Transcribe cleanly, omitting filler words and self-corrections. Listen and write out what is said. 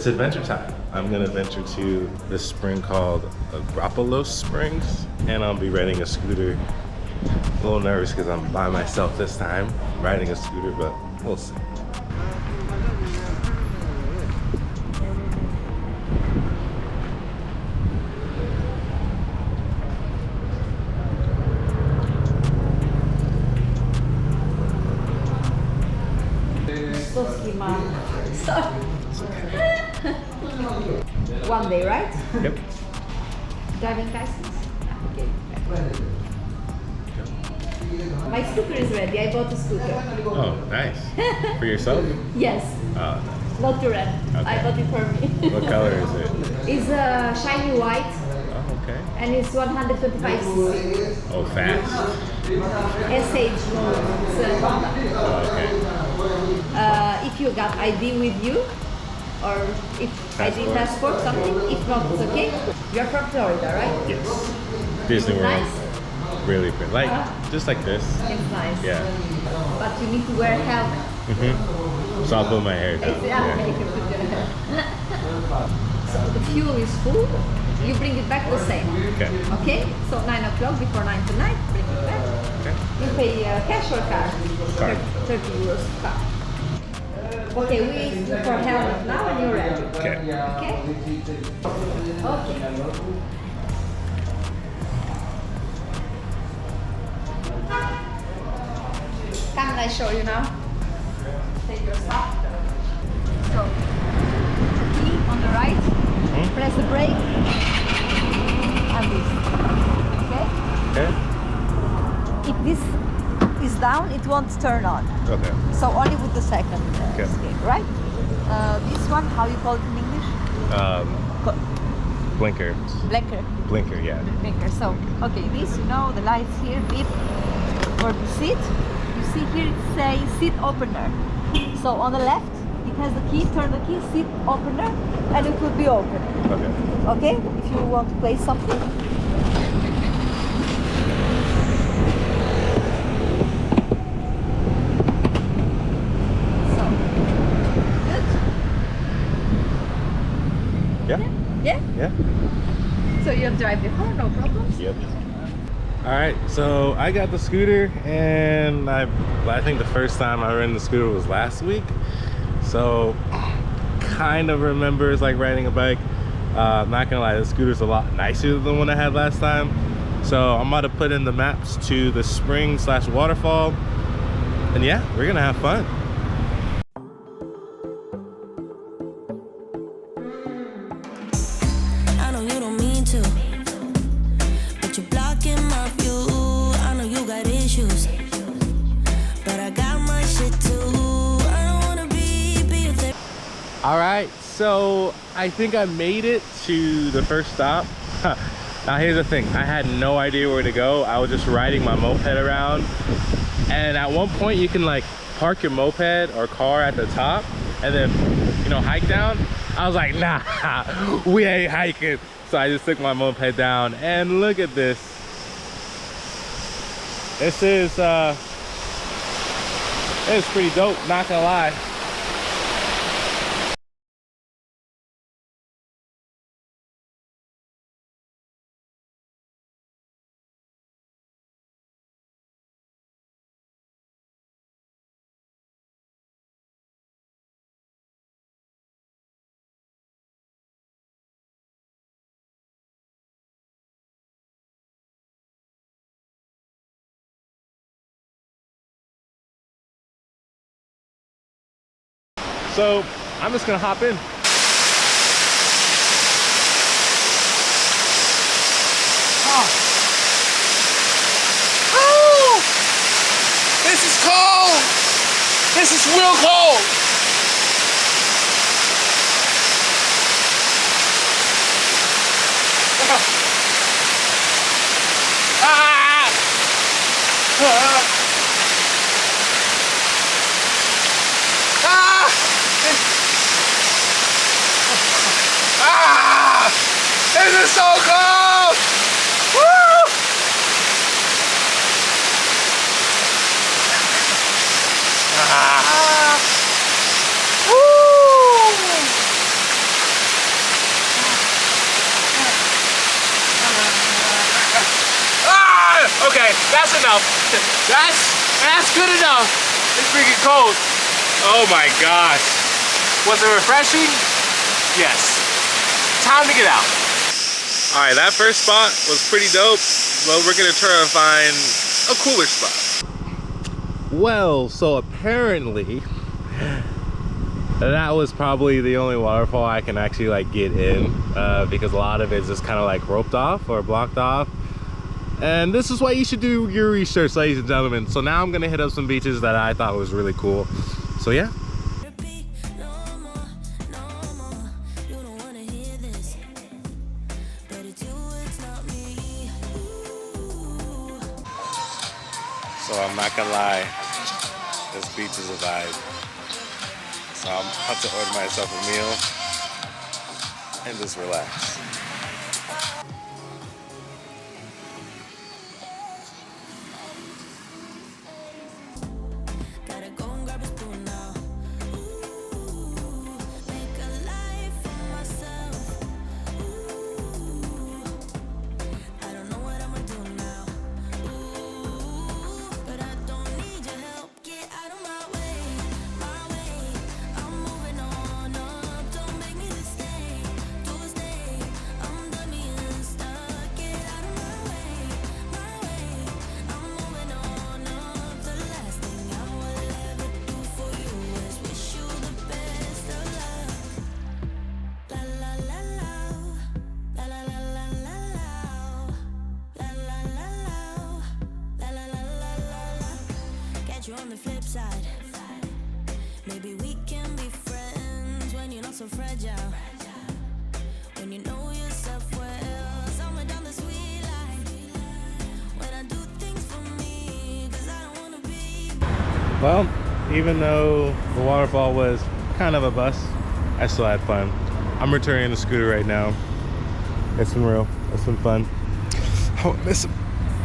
it's adventure time. I'm gonna venture to this spring called Argyrouplis Springs, and I'll be riding a scooter. A little nervous because I'm by myself this time, riding a scooter, but we'll see. One day, right? Yep. Driving license? Okay. My scooter is ready. I bought a scooter. Oh, nice. For yourself? Yes. Oh, nice. Not to rent. Okay. I bought it for me. What color is it? It's shiny white. Oh, okay. And it's 125cc. Oh, fast? SH mode. It's a Honda. Oh, okay. If you got ID with you, or if ID passport, something, if not, it's okay. You're from Florida, right? Yes. Disney World. Nice. Really pretty. Like, just like this. It's nice. Yeah. But you need to wear a helmet. So I'll put my hair down. Yeah. So the fuel is full. You bring it back the same. Okay. Okay? So 9 o'clock, before 9 tonight, bring it back. Okay. You pay cash or card? Card. 30 euros card. Okay, we do for helmet now and you're ready. Okay. Okay? Okay. Come and I show you now. Take your stuff. So, key on the right, press the brake, and this. Okay? Okay. If this is down, it won't turn on. Okay. So only with the second Okay. scale, right? This one, how you call it in English? Blinker. Blinker. Blinker, yeah. Blinker. So, okay, this, you know, the lights here, beep, for the seat. You see here it says seat opener. So on the left, it has the key, turn the key, seat opener, and it will be open. Okay. Okay? If you want to play something. So, good? Yeah? Yeah? Yeah? So you have drive before, no problems? Yep. All right, so I got the scooter, and I think the first time I ran the scooter was last week. So kind of remembers like riding a bike. Not gonna lie, the scooter's a lot nicer than the one I had last time. So I'm about to put in the maps to the spring/waterfall, and yeah, we're gonna have fun. I know you don't mean to, but you're blocking my view. I know you got issues, but I got my shit too. I don't wanna be your therapist. All right, so I think I made it to the first stop. Now here's the thing, I had no idea where to go. I was just riding my moped around, and at one point you can like park your moped or car at the top and then, you know, hike down. I was like, nah, we ain't hiking. So I just took my moped down, and look at this. This is pretty dope, not gonna lie. So I'm just gonna hop in. Oh, this is cold. This is real cold. This is so cold! Woo! Woo! that's enough. That's good enough. It's freaking cold. Oh my gosh. Was it refreshing? Yes. Time to get out. All right, that first spot was pretty dope, but we're gonna try to find a cooler spot. Well, so apparently that was probably the only waterfall I can actually like get in because a lot of it is just kind of like roped off or blocked off. And this is why you should do your research, ladies and gentlemen. So now I'm gonna hit up some beaches that I thought was really cool. So yeah. So I'm not gonna lie, this beach is a vibe. So I'm about to order myself a meal and just relax. You on the flip side, maybe we can be friends when you're not so fragile, when you know yourself well, somewhere down the sweet line, when I do things for me, cause I don't wanna be. Well, even though the waterfall was kind of a bust, I still had fun. I'm returning the scooter right now. It's been real, it's been fun. I won't miss him.